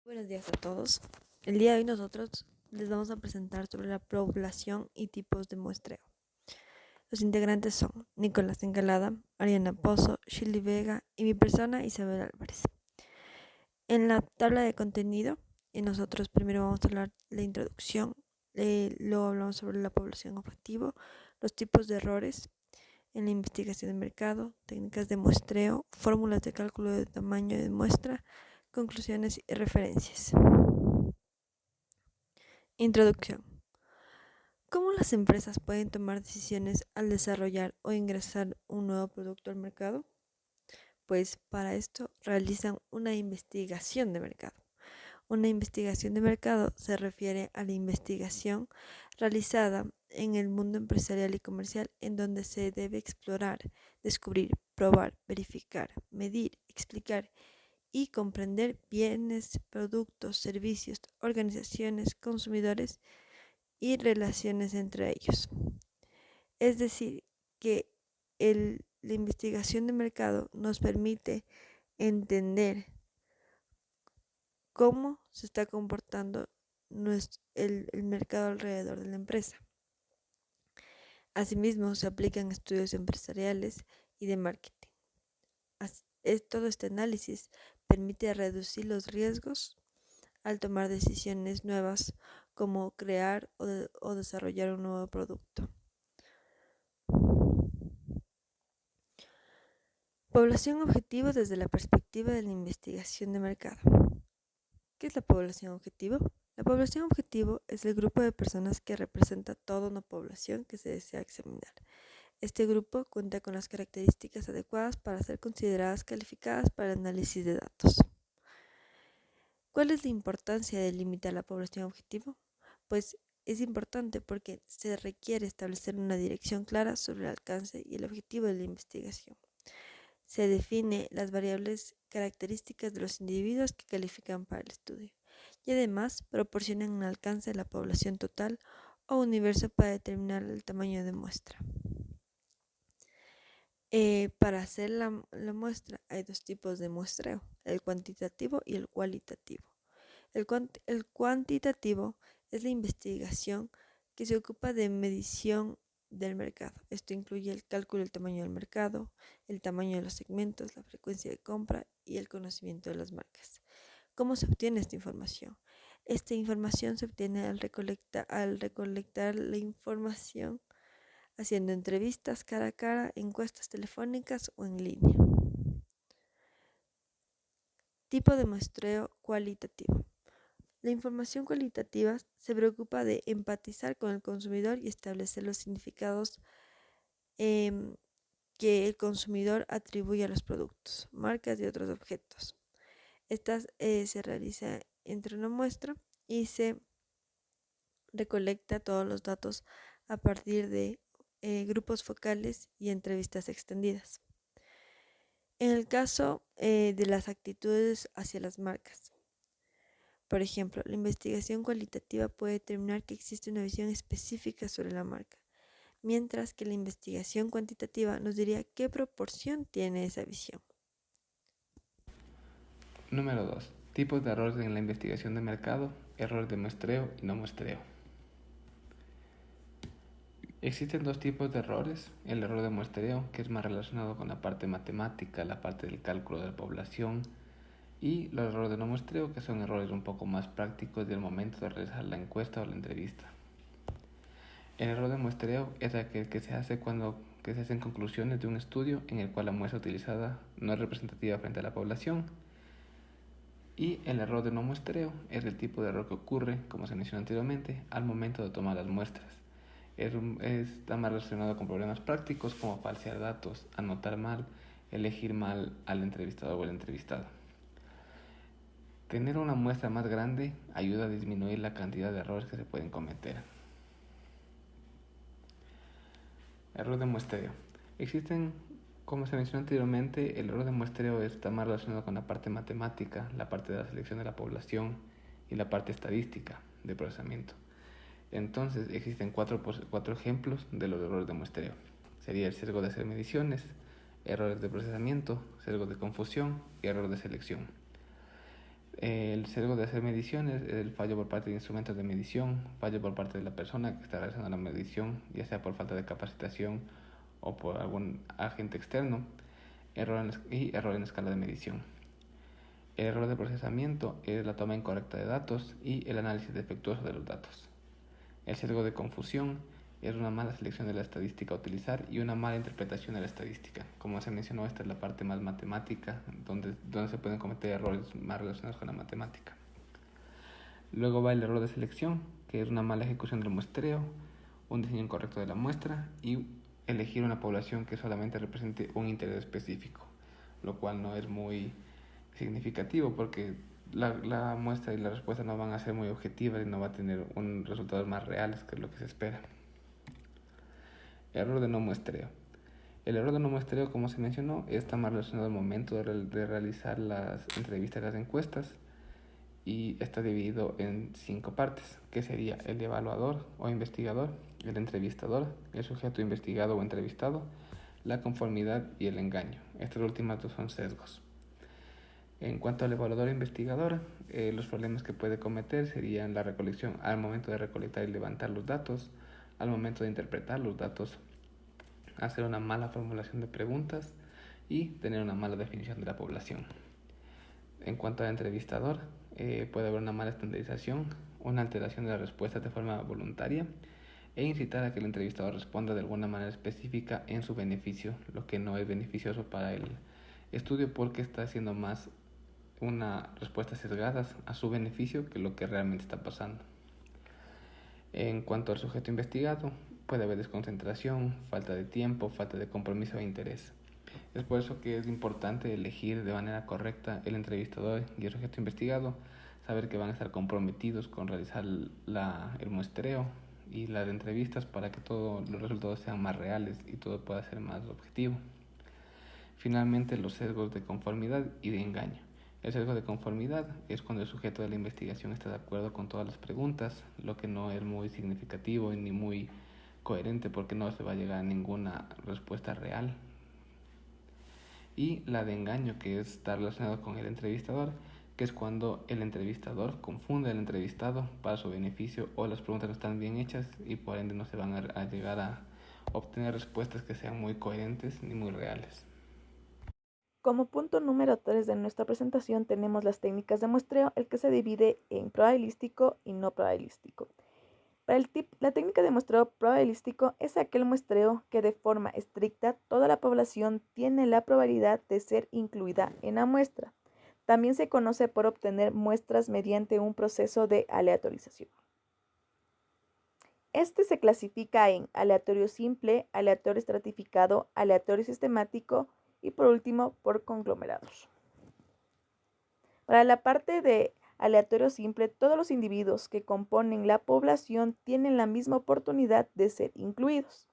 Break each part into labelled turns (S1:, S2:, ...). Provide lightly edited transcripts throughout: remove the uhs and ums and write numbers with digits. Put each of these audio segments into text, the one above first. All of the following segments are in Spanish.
S1: Buenos días a todos. El día de hoy nosotros les vamos a presentar sobre la población y tipos de muestreo. Los integrantes son Nicolás Encalada, Ariana Pozo, Shirley Vega y mi persona Isabel Álvarez. En la tabla de contenido, nosotros primero vamos a hablar de la introducción, luego hablamos sobre la población objetivo, los tipos de errores en la investigación de mercado, técnicas de muestreo, fórmulas de cálculo de tamaño de muestra, conclusiones y referencias. Introducción. ¿Cómo las empresas pueden tomar decisiones al desarrollar o ingresar un nuevo producto al mercado? Pues para esto realizan una investigación de mercado. Una investigación de mercado se refiere a la investigación realizada en el mundo empresarial y comercial en donde se debe explorar, descubrir, probar, verificar, medir, explicar y comprender bienes, productos, servicios, organizaciones, consumidores y relaciones entre ellos. Es decir, que la investigación de mercado nos permite entender cómo se está comportando el mercado alrededor de la empresa. Asimismo, se aplican estudios empresariales y de marketing. Todo este análisis permite reducir los riesgos al tomar decisiones nuevas como crear o desarrollar un nuevo producto. Población objetivo desde la perspectiva de la investigación de mercado. ¿Qué es la población objetivo? La población objetivo es el grupo de personas que representa toda una población que se desea examinar. Este grupo cuenta con las características adecuadas para ser consideradas calificadas para el análisis de datos. ¿Cuál es la importancia de limitar la población objetivo? Pues es importante porque se requiere establecer una dirección clara sobre el alcance y el objetivo de la investigación. Se define las variables características de los individuos que califican para el estudio y además proporcionan un alcance de la población total o universo para determinar el tamaño de muestra. Para hacer la muestra hay dos tipos de muestreo, el cuantitativo y el cualitativo. El cuantitativo es la investigación que se ocupa de medición del mercado. Esto incluye el cálculo del tamaño del mercado, el tamaño de los segmentos, la frecuencia de compra y el conocimiento de las marcas. ¿Cómo se obtiene esta información? Esta información se obtiene al recolectar la información haciendo entrevistas cara a cara, encuestas telefónicas o en línea. Tipo de muestreo cualitativo. La información cualitativa se preocupa de empatizar con el consumidor y establecer los significados que el consumidor atribuye a los productos, marcas y otros objetos. Estas se realiza entre una muestra y se recolecta todos los datos a partir de grupos focales y entrevistas extendidas. En el caso de las actitudes hacia las marcas, por ejemplo, la investigación cualitativa puede determinar que existe una visión específica sobre la marca, mientras que la investigación cuantitativa nos diría qué proporción tiene esa visión.
S2: Número 2. Tipos de errores en la investigación de mercado, errores de muestreo y no muestreo. Existen dos tipos de errores, el error de muestreo, que es más relacionado con la parte matemática, la parte del cálculo de la población, y los errores de no muestreo, que son errores un poco más prácticos del momento de realizar la encuesta o la entrevista. El error de muestreo es aquel que se hace cuando se hacen conclusiones de un estudio en el cual la muestra utilizada no es representativa frente a la población. Y el error de no muestreo es el tipo de error que ocurre, como se mencionó anteriormente, al momento de tomar las muestras. Está más relacionado con problemas prácticos como falsear datos, anotar mal, elegir mal al entrevistado o el entrevistado. Tener una muestra más grande ayuda a disminuir la cantidad de errores que se pueden cometer. Error de muestreo. Existen, como se mencionó anteriormente, el error de muestreo está más relacionado con la parte matemática, la parte de la selección de la población y la parte estadística de procesamiento. Entonces existen cuatro ejemplos de los errores de muestreo. Sería el sesgo de hacer mediciones, errores de procesamiento, sesgo de confusión y error de selección. El sesgo de hacer mediciones es el fallo por parte de instrumentos de medición, fallo por parte de la persona que está realizando la medición, ya sea por falta de capacitación o por algún agente externo, error en escala de medición. El error de procesamiento es la toma incorrecta de datos y el análisis defectuoso de los datos. El sesgo de confusión es una mala selección de la estadística a utilizar y una mala interpretación de la estadística. Como se mencionó, esta es la parte más matemática, donde se pueden cometer errores más relacionados con la matemática. Luego va el error de selección, que es una mala ejecución del muestreo, un diseño incorrecto de la muestra y elegir una población que solamente represente un interés específico, lo cual no es muy significativo porque la muestra y la respuesta no van a ser muy objetivas y no va a tener resultados más reales que lo que se espera. Error de no muestreo. El error de no muestreo, como se mencionó, está más relacionado al momento de realizar las entrevistas y las encuestas y está dividido en 5 partes, que sería el evaluador o investigador, el entrevistador, el sujeto investigado o entrevistado, la conformidad y el engaño. Estas últimas dos son sesgos. En cuanto al evaluador e investigador, los problemas que puede cometer serían la recolección al momento de recolectar y levantar los datos, al momento de interpretar los datos, hacer una mala formulación de preguntas y tener una mala definición de la población. En cuanto al entrevistador, puede haber una mala estandarización, una alteración de las respuestas de forma voluntaria e incitar a que el entrevistador responda de alguna manera específica en su beneficio, lo que no es beneficioso para el estudio porque está haciendo más una respuesta sesgada a su beneficio que lo que realmente está pasando. En cuanto al sujeto investigado, puede haber desconcentración, falta de tiempo, falta de compromiso e interés. Es por eso que es importante elegir de manera correcta el entrevistador y el sujeto investigado, saber que van a estar comprometidos con realizar el muestreo y las entrevistas para que todos los resultados sean más reales y todo pueda ser más objetivo. Finalmente, los sesgos de conformidad y de engaño. El sesgo de conformidad es cuando el sujeto de la investigación está de acuerdo con todas las preguntas, lo que no es muy significativo ni muy coherente porque no se va a llegar a ninguna respuesta real. Y la de engaño, que está relacionado con el entrevistador, que es cuando el entrevistador confunde al entrevistado para su beneficio o las preguntas no están bien hechas y por ende no se van a llegar a obtener respuestas que sean muy coherentes ni muy reales.
S3: Como punto número 3 de nuestra presentación tenemos las técnicas de muestreo, el que se divide en probabilístico y no probabilístico. Para la técnica de muestreo probabilístico es aquel muestreo que de forma estricta toda la población tiene la probabilidad de ser incluida en la muestra. También se conoce por obtener muestras mediante un proceso de aleatorización. Este se clasifica en aleatorio simple, aleatorio estratificado, aleatorio sistemático y por último por conglomerados. Para la parte de aleatorio simple, todos los individuos que componen la población tienen la misma oportunidad de ser incluidos.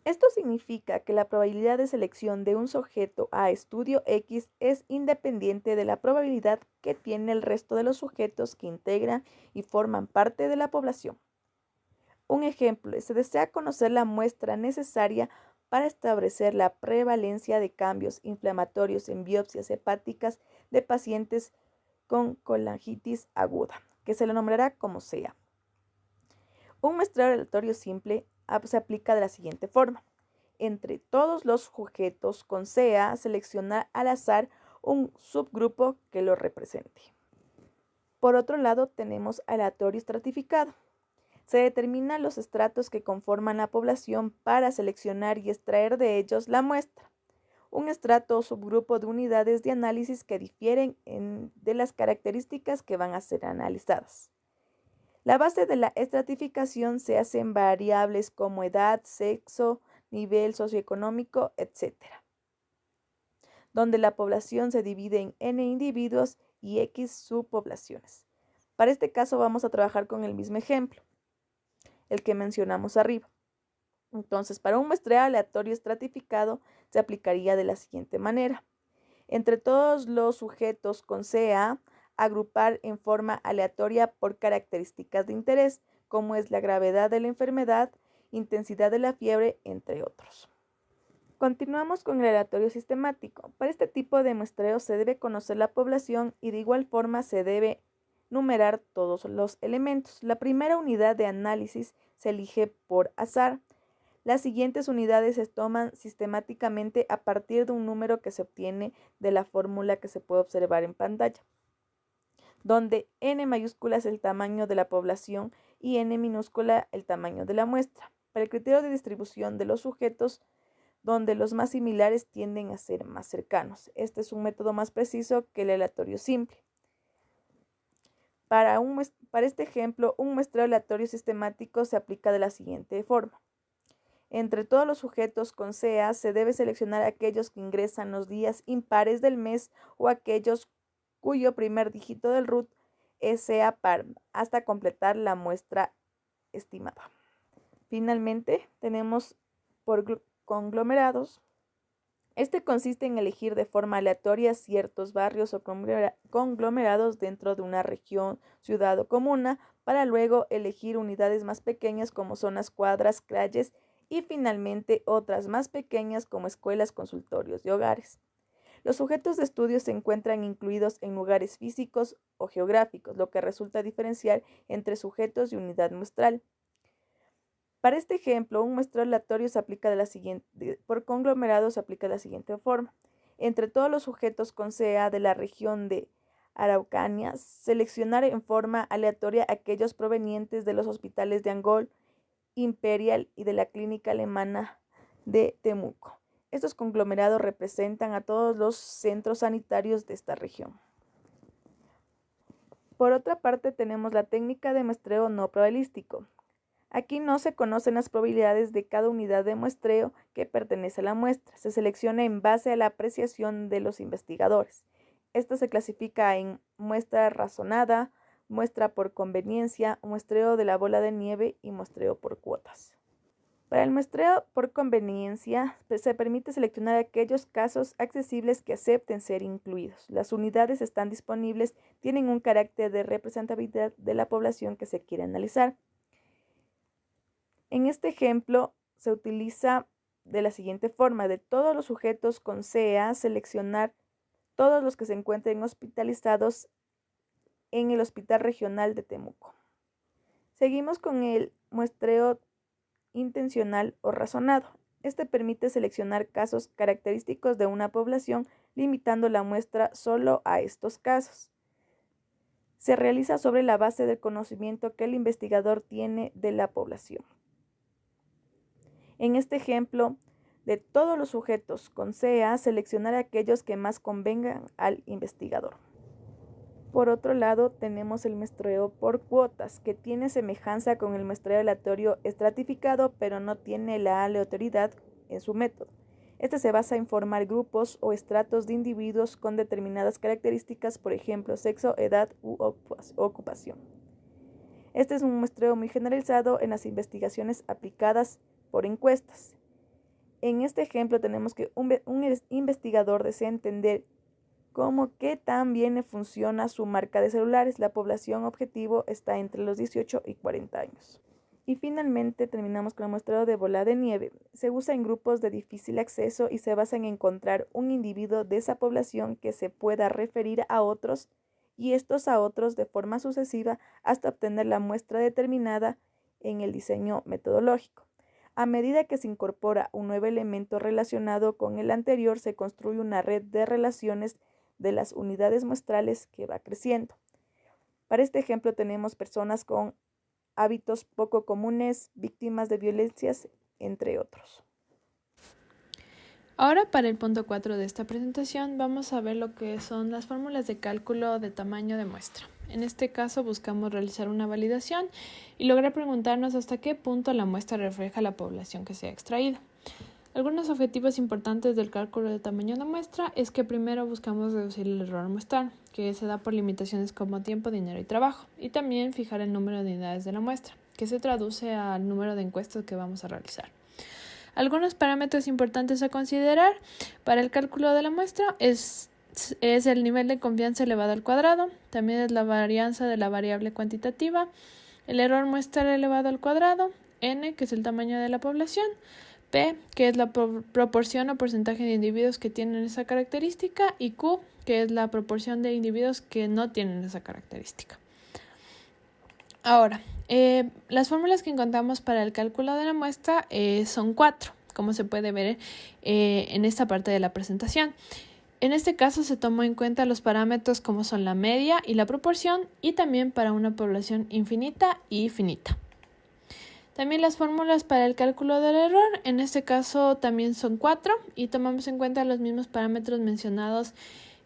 S3: Esto significa que la probabilidad de selección de un sujeto a estudio X es independiente de la probabilidad que tiene el resto de los sujetos que integran y forman parte de la población. Un ejemplo, se desea conocer la muestra necesaria para establecer la prevalencia de cambios inflamatorios en biopsias hepáticas de pacientes con colangitis aguda, que se le nombrará como sea. Un muestreo aleatorio simple se aplica de la siguiente forma. Entre todos los sujetos con CA, seleccionar al azar un subgrupo que lo represente. Por otro lado, tenemos aleatorio estratificado. Se determinan los estratos que conforman la población para seleccionar y extraer de ellos la muestra. Un estrato o subgrupo de unidades de análisis que difieren de las características que van a ser analizadas. La base de la estratificación se hace en variables como edad, sexo, nivel socioeconómico, etc., donde la población se divide en n individuos y x subpoblaciones. Para este caso vamos a trabajar con el mismo ejemplo, el que mencionamos arriba. Entonces, para un muestreo aleatorio estratificado se aplicaría de la siguiente manera. Entre todos los sujetos con CA, agrupar en forma aleatoria por características de interés, como es la gravedad de la enfermedad, intensidad de la fiebre, entre otros. Continuamos con el aleatorio sistemático. Para este tipo de muestreo se debe conocer la población y de igual forma se debe numerar todos los elementos. La primera unidad de análisis se elige por azar. Las siguientes unidades se toman sistemáticamente a partir de un número que se obtiene de la fórmula que se puede observar en pantalla, donde n mayúscula es el tamaño de la población y n minúscula el tamaño de la muestra. Para el criterio de distribución de los sujetos, donde los más similares tienden a ser más cercanos. Este es un método más preciso que el aleatorio simple. Para este ejemplo, un muestreo aleatorio sistemático se aplica de la siguiente forma. Entre todos los sujetos con CA se debe seleccionar aquellos que ingresan los días impares del mes o aquellos cuyo primer dígito del root sea par hasta completar la muestra estimada. Finalmente, tenemos por conglomerados. Este consiste en elegir de forma aleatoria ciertos barrios o conglomerados dentro de una región, ciudad o comuna, para luego elegir unidades más pequeñas como zonas, cuadras, calles y finalmente otras más pequeñas como escuelas, consultorios y hogares. Los sujetos de estudio se encuentran incluidos en lugares físicos o geográficos, lo que resulta diferencial entre sujetos y unidad muestral. Para este ejemplo, un muestreo aleatorio se aplica por conglomerado se aplica de la siguiente forma. Entre todos los sujetos con CA de la región de Araucanía, seleccionar en forma aleatoria aquellos provenientes de los hospitales de Angol, Imperial y de la Clínica Alemana de Temuco. Estos conglomerados representan a todos los centros sanitarios de esta región. Por otra parte, tenemos la técnica de muestreo no probabilístico. Aquí no se conocen las probabilidades de cada unidad de muestreo que pertenece a la muestra. Se selecciona en base a la apreciación de los investigadores. Esta se clasifica en muestra razonada, muestra por conveniencia, muestreo de la bola de nieve y muestreo por cuotas. Para el muestreo por conveniencia se permite seleccionar aquellos casos accesibles que acepten ser incluidos. Las unidades están disponibles, tienen un carácter de representatividad de la población que se quiere analizar. En este ejemplo se utiliza de la siguiente forma: de todos los sujetos con CA, seleccionar todos los que se encuentren hospitalizados en el Hospital Regional de Temuco. Seguimos con el muestreo intencional o razonado. Este permite seleccionar casos característicos de una población, limitando la muestra solo a estos casos. Se realiza sobre la base del conocimiento que el investigador tiene de la población. En este ejemplo, de todos los sujetos con CA, seleccionar aquellos que más convengan al investigador. Por otro lado, tenemos el muestreo por cuotas, que tiene semejanza con el muestreo aleatorio estratificado, pero no tiene la aleatoriedad en su método. Este se basa en formar grupos o estratos de individuos con determinadas características, por ejemplo, sexo, edad u ocupación. Este es un muestreo muy generalizado en las investigaciones aplicadas por encuestas. En este ejemplo tenemos que un investigador desea entender qué tan bien funciona su marca de celulares. La población objetivo está entre los 18 y 40 años. Y finalmente terminamos con el muestreo de bola de nieve. Se usa en grupos de difícil acceso y se basa en encontrar un individuo de esa población que se pueda referir a otros y estos a otros de forma sucesiva hasta obtener la muestra determinada en el diseño metodológico. A medida que se incorpora un nuevo elemento relacionado con el anterior, se construye una red de relaciones de las unidades muestrales que va creciendo. Para este ejemplo tenemos personas con hábitos poco comunes, víctimas de violencias, entre otros.
S4: Ahora para el punto 4 de esta presentación vamos a ver lo que son las fórmulas de cálculo de tamaño de muestra. En este caso buscamos realizar una validación y lograr preguntarnos hasta qué punto la muestra refleja la población que se ha extraído. Algunos objetivos importantes del cálculo de tamaño de muestra es que primero buscamos reducir el error muestral, que se da por limitaciones como tiempo, dinero y trabajo, y también fijar el número de unidades de la muestra, que se traduce al número de encuestas que vamos a realizar. Algunos parámetros importantes a considerar para el cálculo de la muestra es el nivel de confianza elevado al cuadrado, también es la varianza de la variable cuantitativa, el error muestral elevado al cuadrado, n, que es el tamaño de la población, P, que es la proporción o porcentaje de individuos que tienen esa característica, y Q, que es la proporción de individuos que no tienen esa característica. Ahora, las fórmulas que encontramos para el cálculo de la muestra son 4, como se puede ver en esta parte de la presentación. En este caso se tomó en cuenta los parámetros como son la media y la proporción, y también para una población infinita y finita. También las fórmulas para el cálculo del error, en este caso también son 4, y tomamos en cuenta los mismos parámetros mencionados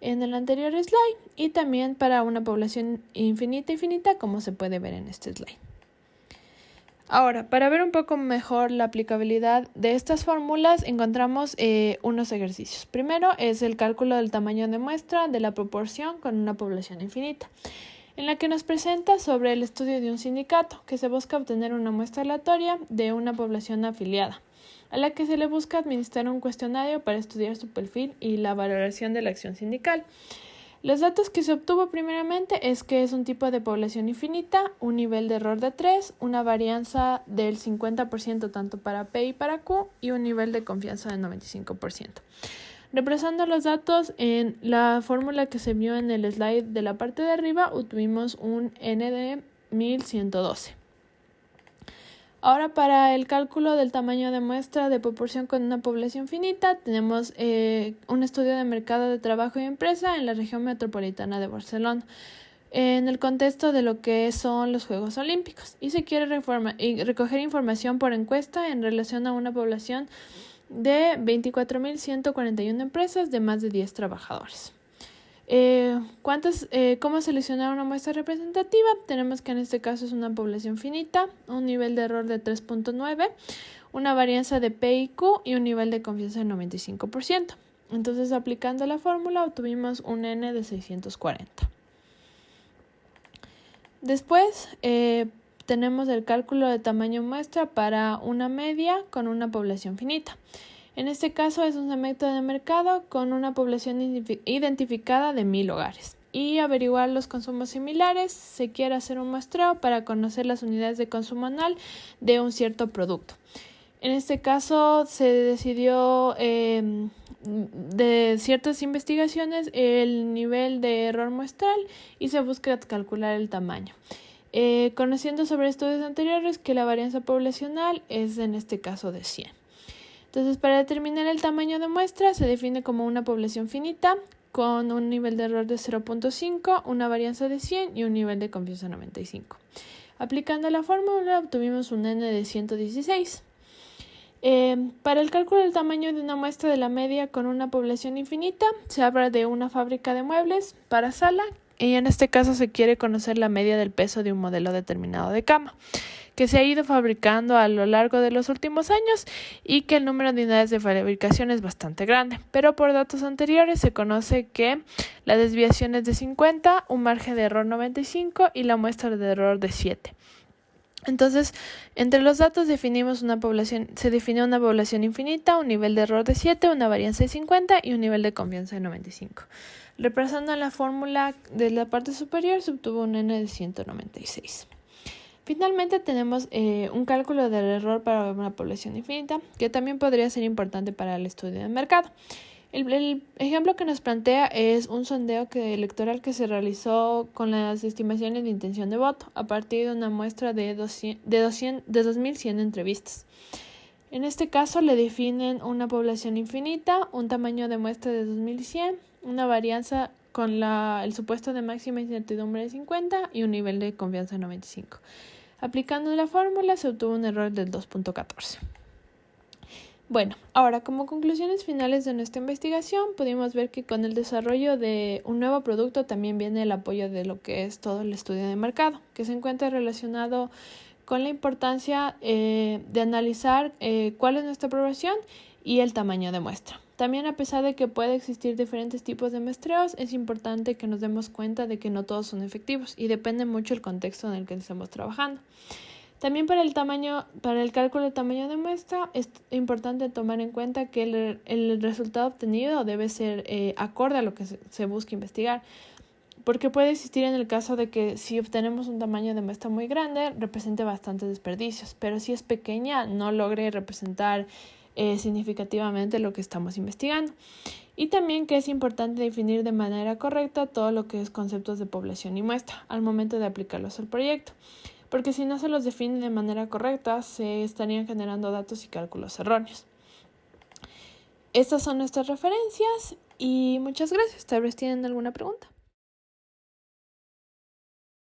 S4: en el anterior slide, y también para una población infinita y finita, como se puede ver en este slide. Ahora, para ver un poco mejor la aplicabilidad de estas fórmulas, encontramos unos ejercicios. Primero es el cálculo del tamaño de muestra de la proporción con una población infinita, en la que nos presenta sobre el estudio de un sindicato, que se busca obtener una muestra aleatoria de una población afiliada, a la que se le busca administrar un cuestionario para estudiar su perfil y la valoración de la acción sindical. Los datos que se obtuvo primeramente es que es un tipo de población infinita, un nivel de error de 3, una varianza del 50% tanto para P y para Q, y un nivel de confianza del 95%. Reemplazando los datos en la fórmula que se vio en el slide de la parte de arriba, obtuvimos un N de 1112. Ahora, para el cálculo del tamaño de muestra de proporción con una población finita, tenemos un estudio de mercado de trabajo y empresa en la región metropolitana de Barcelona, en el contexto de lo que son los Juegos Olímpicos, y se quiere recoger información por encuesta en relación a una población de 24.141 empresas de más de 10 trabajadores. ¿Cómo seleccionar una muestra representativa? Tenemos que en este caso es una población finita, un nivel de error de 3.9, una varianza de P y Q y un nivel de confianza de 95%. Entonces, aplicando la fórmula, obtuvimos un N de 640. Después, tenemos el cálculo de tamaño muestra para una media con una población finita. En este caso es un método de mercado con una población identificada de 1000 hogares. Y averiguar los consumos similares, se quiere hacer un muestreo para conocer las unidades de consumo anual de un cierto producto. En este caso se decidió de ciertas investigaciones el nivel de error muestral y se busca calcular el tamaño. Conociendo sobre estudios anteriores que la varianza poblacional es en este caso de 100. Entonces, para determinar el tamaño de muestra se define como una población finita con un nivel de error de 0.5, una varianza de 100 y un nivel de confianza 95. Aplicando la fórmula obtuvimos un N de 116. Para el cálculo del tamaño de una muestra de la media con una población infinita, se habla de una fábrica de muebles para sala, y en este caso se quiere conocer la media del peso de un modelo determinado de cama, que se ha ido fabricando a lo largo de los últimos años y que el número de unidades de fabricación es bastante grande, pero por datos anteriores se conoce que la desviación es de 50, un margen de error 95 y la muestra de error de 7. Entonces, entre los datos se definió una población infinita, un nivel de error de 7, una varianza de 50 y un nivel de confianza de 95. Reemplazando la fórmula de la parte superior, se obtuvo un N de 196. Finalmente tenemos un cálculo del error para una población infinita, que también podría ser importante para el estudio del mercado. El ejemplo que nos plantea es un sondeo electoral que se realizó con las estimaciones de intención de voto a partir de una muestra de 2.100 entrevistas. En este caso le definen una población infinita, un tamaño de muestra de 2.100, una varianza con el supuesto de máxima incertidumbre de 50 y un nivel de confianza de 95. Aplicando la fórmula se obtuvo un error del 2.14. Bueno, ahora como conclusiones finales de nuestra investigación, pudimos ver que con el desarrollo de un nuevo producto también viene el apoyo de lo que es todo el estudio de mercado, que se encuentra relacionado con la importancia de analizar cuál es nuestra población y el tamaño de muestra. También, a pesar de que puede existir diferentes tipos de muestreos, es importante que nos demos cuenta de que no todos son efectivos y depende mucho del contexto en el que estemos trabajando. También para el cálculo del tamaño de muestra es importante tomar en cuenta que el resultado obtenido debe ser acorde a lo que se busca investigar, porque puede existir en el caso de que si obtenemos un tamaño de muestra muy grande represente bastantes desperdicios, pero si es pequeña no logre representar significativamente lo que estamos investigando. Y también que es importante definir de manera correcta todo lo que es conceptos de población y muestra al momento de aplicarlos al proyecto, porque si no se los define de manera correcta, se estarían generando datos y cálculos erróneos. Estas son nuestras referencias y muchas gracias. Tal vez tienen alguna pregunta.